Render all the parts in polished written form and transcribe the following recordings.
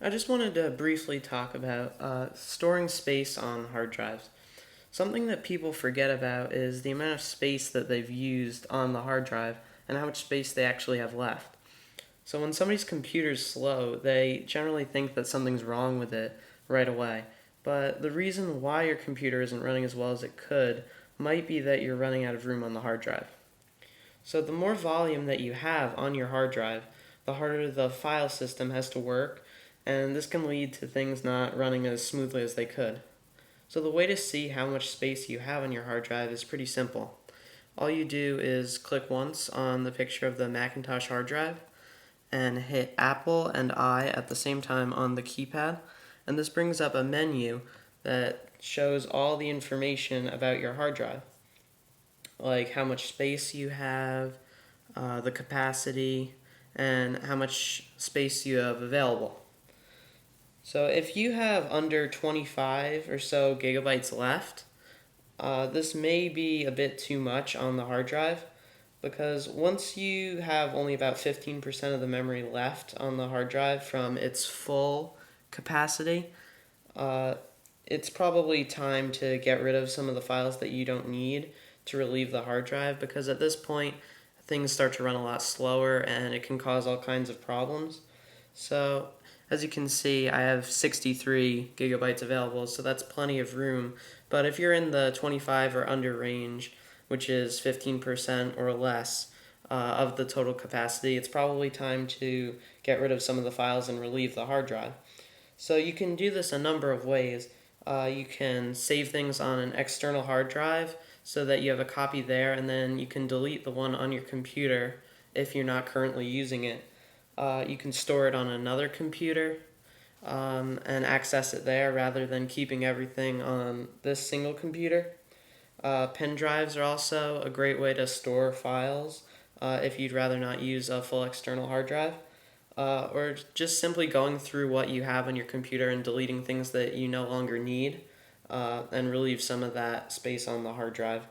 I just wanted to briefly talk about storing space on hard drives. Something that people forget about is the amount of space that they've used on the hard drive and how much space they actually have left. So when somebody's computer is slow, they generally think that something's wrong with it right away. But the reason why your computer isn't running as well as it could might be that you're running out of room on the hard drive. So the more volume that you have on your hard drive, the harder the file system has to work, and this can lead to things not running as smoothly as they could. So the way to see how much space you have on your hard drive is pretty simple. All you do is click once on the picture of the Macintosh hard drive and hit Apple and I at the same time on the keypad, and this brings up a menu that shows all the information about your hard drive, like how much space you have, the capacity, and how much space you have available. So if you have under 25 or so gigabytes left, this may be a bit too much on the hard drive, because once you have only about 15% of the memory left on the hard drive from its full capacity, it's probably time to get rid of some of the files that you don't need to relieve the hard drive, because at this point things start to run a lot slower and it can cause all kinds of problems. So as you can see, I have 63 gigabytes available, so that's plenty of room. But if you're in the 25 or under range, which is 15% or less of the total capacity, it's probably time to get rid of some of the files and relieve the hard drive. So you can do this a number of ways. You can save things on an external hard drive so that you have a copy there, and then you can delete the one on your computer if you're not currently using it. You can store it on another computer and access it there rather than keeping everything on this single computer. Pen drives are also a great way to store files if you'd rather not use a full external hard drive. Or just simply going through what you have on your computer and deleting things that you no longer need and relieve some of that space on the hard drive.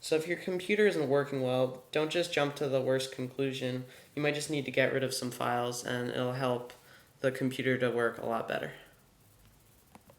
So if your computer isn't working well, don't just jump to the worst conclusion. You might just need to get rid of some files, and it'll help the computer to work a lot better.